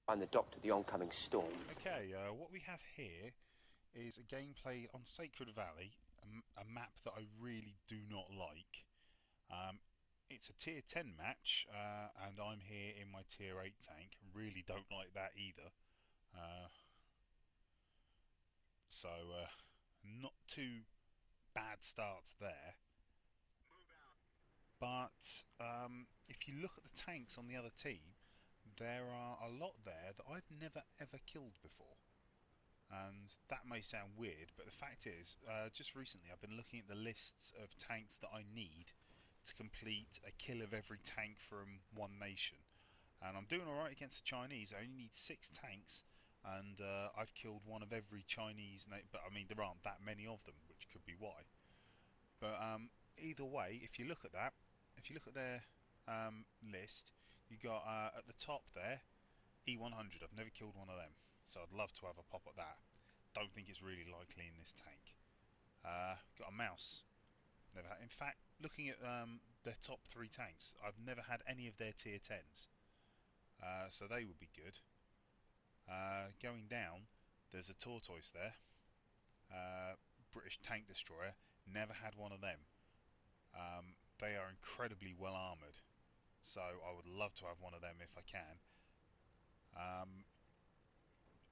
Find the doctor, the oncoming storm. Okay, what we have here is a gameplay on Sacred Valley, a map that I really do not like. Um, it's a tier 10 match, and I'm here in my tier 8 tank. Really don't like that either. Uh, so, not too bad starts there. But if you look at the tanks on the other team, there are a lot there that I've never ever killed before. And that may sound weird, but the fact is, just recently I've been looking at the lists of tanks that I need to complete a kill of every tank from one nation. And I'm doing alright against the Chinese. I only need 6 tanks, and I've killed one of every Chinese. But I mean, there aren't that many of them, which could be why. But either way, if you look at that, if you look at their list, you got at the top there E100. I've never killed one of them, so I'd love to have a pop at that. Don't think it's really likely in this tank. Got a mouse. Never had. In fact, looking at their top 3 tanks, I've never had any of their tier 10s, so they would be good. Going down, there's a tortoise there. British tank destroyer. Never had one of them. They are incredibly well armoured, so I would love to have one of them if I can. Um,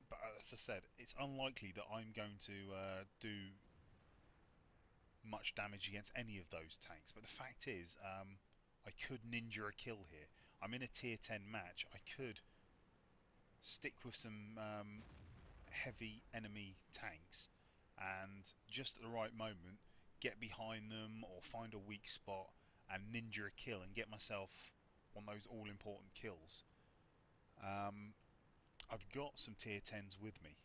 but as I said, it's unlikely that I'm going to do much damage against any of those tanks. But the fact is, I could ninja a kill here. I'm in a tier 10 match. I could stick with some heavy enemy tanks and just at the right moment get behind them or find a weak spot and ninja a kill and get myself one of those all important kills. Um, I've got some tier 10s with me,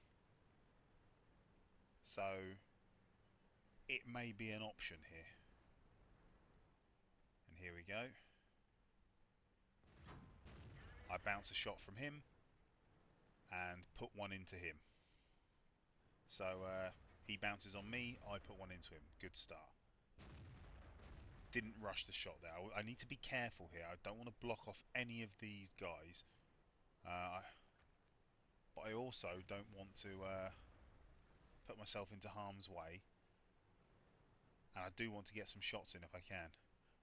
so it may be an option here. And here we go. I bounce a shot from him and put one into him. So he bounces on me, I put one into him. Good start. Didn't rush the shot there. I need to be careful here. I don't want to block off any of these guys. Uh, but I also don't want to put myself into harm's way. And I do want to get some shots in if I can.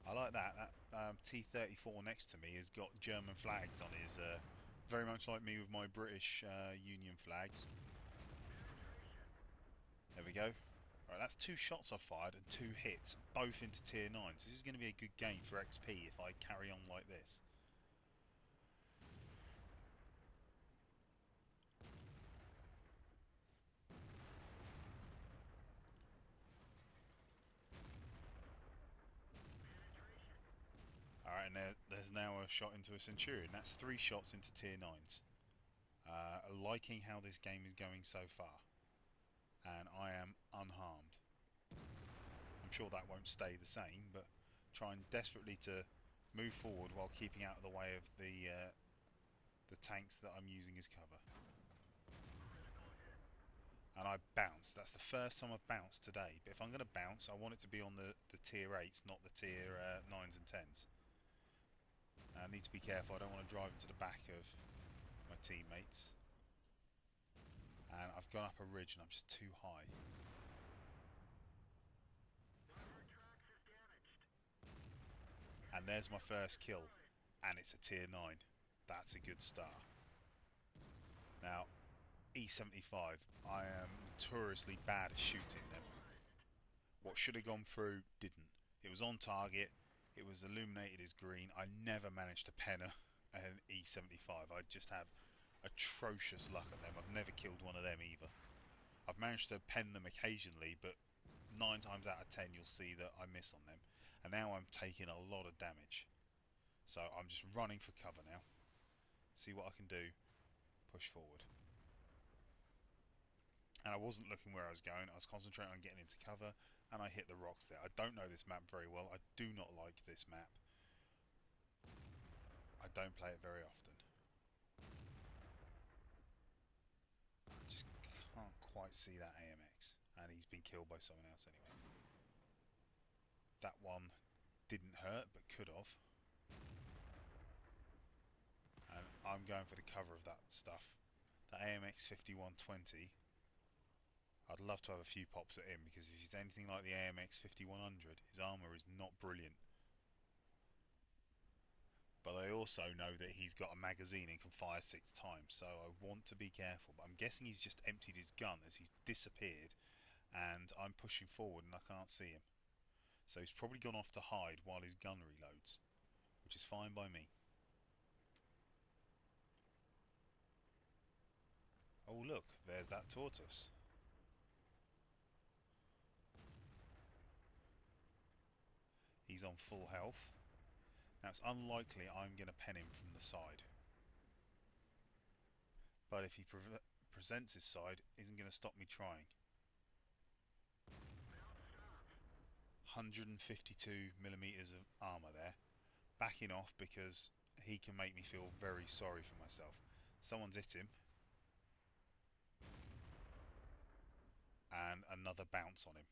I like that. That T-34 next to me has got German flags on his. Very much like me with my British Union flags. There we go. Right, that's 2 shots I've fired and 2 hits, both into tier 9s. This is going to be a good game for XP if I carry on like this. Alright, and there's now a shot into a Centurion. That's 3 shots into tier 9s. Liking how this game is going so far. And I am unharmed. I'm sure that won't stay the same, but trying desperately to move forward while keeping out of the way of the tanks that I'm using as cover. And I bounced. That's the first time I've bounced today. But if I'm going to bounce, I want it to be on the tier 8s, not the tier 9s and 10s. I need to be careful. I don't want to drive into the back of my teammates. And I've gone up a ridge and I'm just too high. And there's my first kill. And it's a tier 9. That's a good start. Now, E75, I am notoriously bad at shooting them. What should have gone through didn't. It was on target, it was illuminated as green. I never managed to pen an E75. I just have atrocious luck at them. I've never killed one of them either. I've managed to pen them occasionally, but 9 times out of 10 you'll see that I miss on them. And now I'm taking a lot of damage. So I'm just running for cover now. See what I can do. Push forward. And I wasn't looking where I was going. I was concentrating on getting into cover, and I hit the rocks there. I don't know this map very well. I do not like this map. I don't play it very often. I just can't quite see that AMX, and he's been killed by someone else anyway. That one didn't hurt, but could have. And I'm going for the cover of that stuff. The AMX 5120. I'd love to have a few pops at him, because if he's anything like the AMX 5100, his armour is not brilliant. But I also know that he's got a magazine and can fire 6 times, so I want to be careful. But I'm guessing he's just emptied his gun as he's disappeared, and I'm pushing forward and I can't see him. So he's probably gone off to hide while his gun reloads, which is fine by me. Oh look, there's that tortoise. He's on full health. Now it's unlikely I'm going to pen him from the side. But if he presents his side, isn't going to stop me trying. 152mm of armour there. Backing off because he can make me feel very sorry for myself. Someone's hit him. And another bounce on him.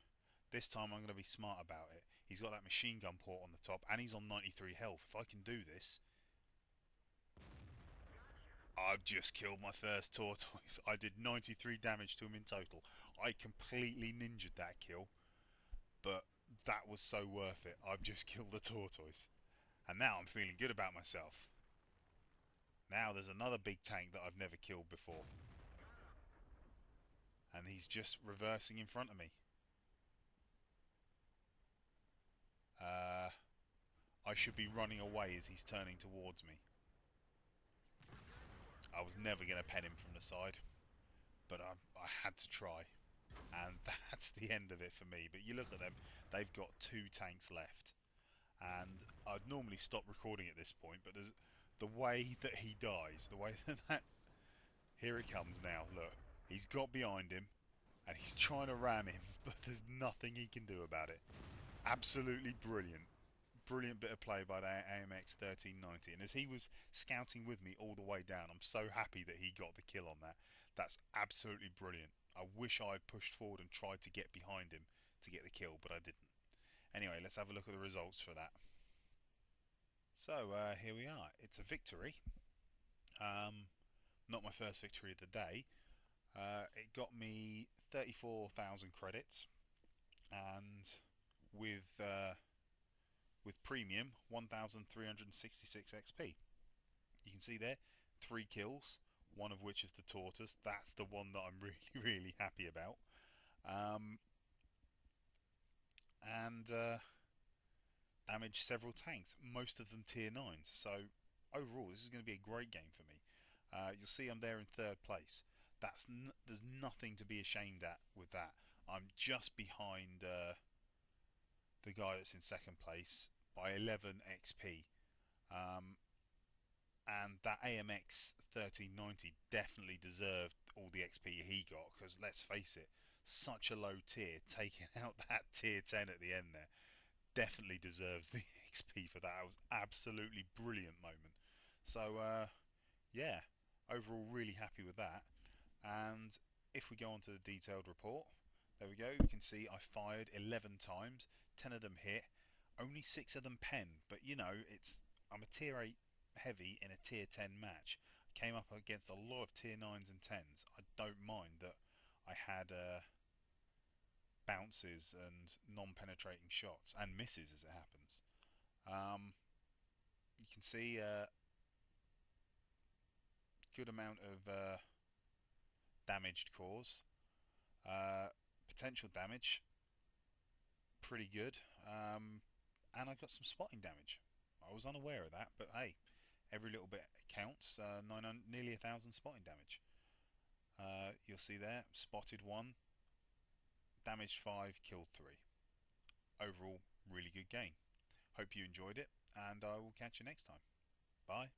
This time I'm going to be smart about it. He's got that machine gun port on the top and he's on 93 health. If I can do this... I've just killed my first tortoise. I did 93 damage to him in total. I completely ninjaed that kill. But that was so worth it. I've just killed a tortoise. And now I'm feeling good about myself. Now there's another big tank that I've never killed before. And he's just reversing in front of me. I should be running away as he's turning towards me. I was never going to pen him from the side, but I had to try. And that's the end of it for me. But you look at them, they've got 2 tanks left. And I'd normally stop recording at this point, but there's the way that he dies, the way that... Here it comes now, look. He's got behind him, and he's trying to ram him, but there's nothing he can do about it. Absolutely brilliant. Brilliant bit of play by the AMX 1390. And as he was scouting with me all the way down, I'm so happy that he got the kill on that. That's absolutely brilliant. I wish I'd pushed forward and tried to get behind him to get the kill, but I didn't. Anyway, let's have a look at the results for that. So, here we are. It's a victory. Not my first victory of the day. It got me 34,000 credits, and with premium 1,366 XP. You can see there 3 kills, one of which is the tortoise. That's the one that I'm really happy about. And damaged several tanks, most of them tier 9s. So overall this is going to be a great game for me. You'll see I'm there in 3rd place. There's nothing to be ashamed at with that. I'm just behind the guy that's in 2nd place by 11 XP. And that AMX 1390 definitely deserved all the XP he got, because let's face it, such a low tier, taking out that tier 10 at the end there, definitely deserves the XP for that. It was absolutely brilliant moment. So yeah, overall really happy with that. And if we go on to the detailed report, there we go. You can see I fired 11 times, 10 of them hit, only 6 of them pen. But you know, I'm a tier 8 heavy in a tier 10 match. I came up against a lot of tier 9s and 10s. I don't mind that I had bounces and non-penetrating shots and misses as it happens. You can see good amount of damaged cores. Potential damage, pretty good. And I got some spotting damage. I was unaware of that, but hey, every little bit counts. Nearly 1,000 spotting damage. You'll see there, spotted 1, damaged 5, killed 3. Overall, really good game. Hope you enjoyed it, and I will catch you next time. Bye.